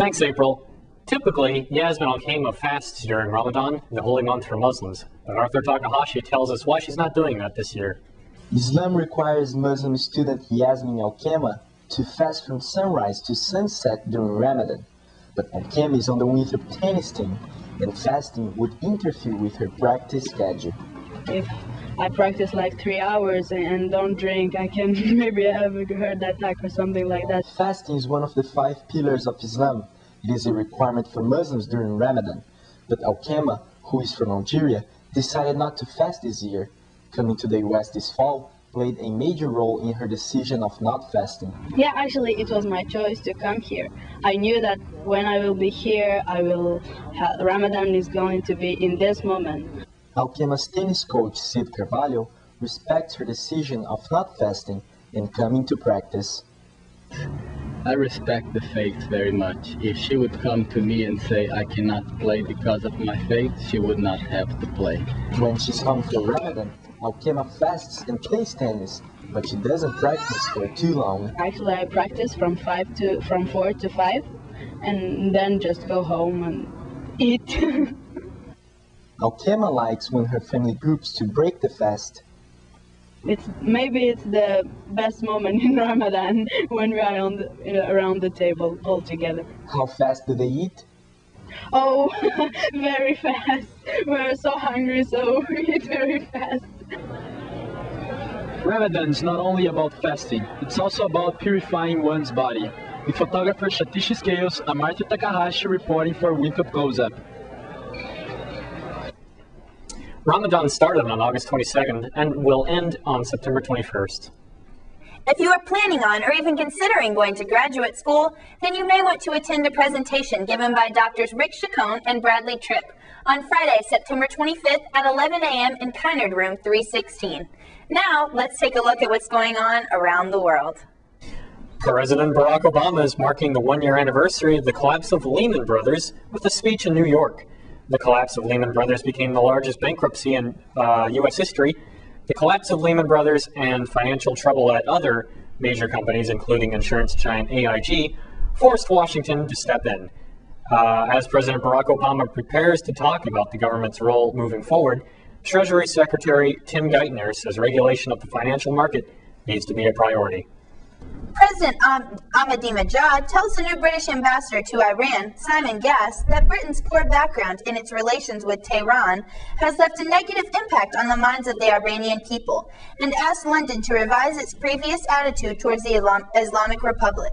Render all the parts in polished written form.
Thanks, April. Typically, Yasmin Al-Khaimah fasts during Ramadan, the holy month for Muslims. But Arthur Takahashi tells us why she's not doing that this year. Islam requires Muslim student Yasmin Al-Khaimah to fast from sunrise to sunset during Ramadan. But Al-Khaimah is on the winter tennis team, and fasting would interfere with her practice schedule. If I practice like 3 hours and don't drink, I can maybe have a heart attack or something like that. Fasting is one of the 5 pillars of Islam. It is a requirement for Muslims during Ramadan. But Al-Khaimah, who is from Algeria, decided not to fast this year. Coming to the US this fall played a major role in her decision of not fasting. Yeah, actually it was my choice to come here. I knew that when I will be here, Ramadan is going to be in this moment. Al-Khaimah's tennis coach, Sid Carvalho, respects her decision of not fasting and coming to practice. I respect the faith very much. If she would come to me and say I cannot play because of my faith, she would not have to play. When she's home for Ramadan, Al-Khaimah fasts and plays tennis, but she doesn't practice for too long. Actually, I practice from 4 to 5, and then just go home and eat. Al-Khaimah likes when her family groups to break the fast. Maybe it's the best moment in Ramadan when we are around the table all together. How fast do they eat? Oh, very fast. We're so hungry, so we eat very fast. Ramadan is not only about fasting, it's also about purifying one's body. With photographer Satish Scales, I'm Arthur Takahashi reporting for Winthrop Close-Up. Ramadan started on August 22nd and will end on September 21st. If you are planning on or even considering going to graduate school, then you may want to attend a presentation given by Drs. Rick Chacon and Bradley Tripp on Friday, September 25th at 11 a.m. in Kynard Room 316. Now, let's take a look at what's going on around the world. President Barack Obama is marking the one-year anniversary of the collapse of Lehman Brothers with a speech in New York. The collapse of Lehman Brothers became the largest bankruptcy in U.S. history. The collapse of Lehman Brothers and financial trouble at other major companies, including insurance giant AIG, forced Washington to step in. As President Barack Obama prepares to talk about the government's role moving forward, Treasury Secretary Tim Geithner says regulation of the financial market needs to be a priority. President Ahmadinejad tells the new British ambassador to Iran, Simon Gass, that Britain's poor background in its relations with Tehran has left a negative impact on the minds of the Iranian people, and asked London to revise its previous attitude towards the Islamic Republic.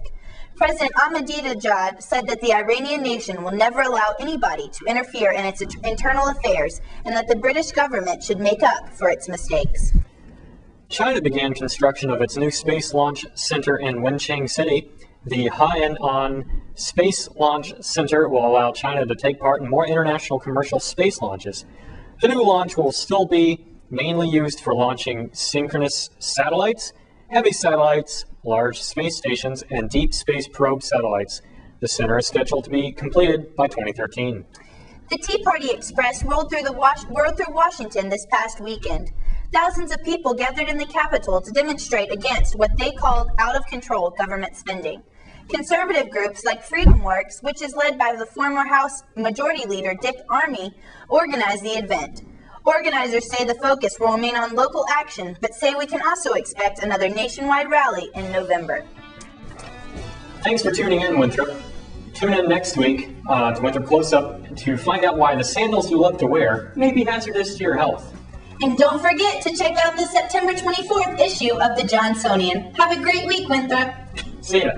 President Ahmadinejad said that the Iranian nation will never allow anybody to interfere in its internal affairs, and that the British government should make up for its mistakes. China began construction of its new Space Launch Center in Wenchang City. The Hainan Space Launch Center will allow China to take part in more international commercial space launches. The new launch will still be mainly used for launching synchronous satellites, heavy satellites, large space stations, and deep space probe satellites. The center is scheduled to be completed by 2013. The Tea Party Express rolled through Washington this past weekend. Thousands of people gathered in the Capitol to demonstrate against what they called out-of-control government spending. Conservative groups like FreedomWorks, which is led by the former House Majority Leader Dick Armey, organized the event. Organizers say the focus will remain on local action, but say we can also expect another nationwide rally in November. Thanks for tuning in, Winthrop. Tune in next week to Winthrop Close-Up to find out why the sandals you love to wear may be hazardous to your health. And don't forget to check out the September 24th issue of the Johnsonian. Have a great week, Winthrop. See ya.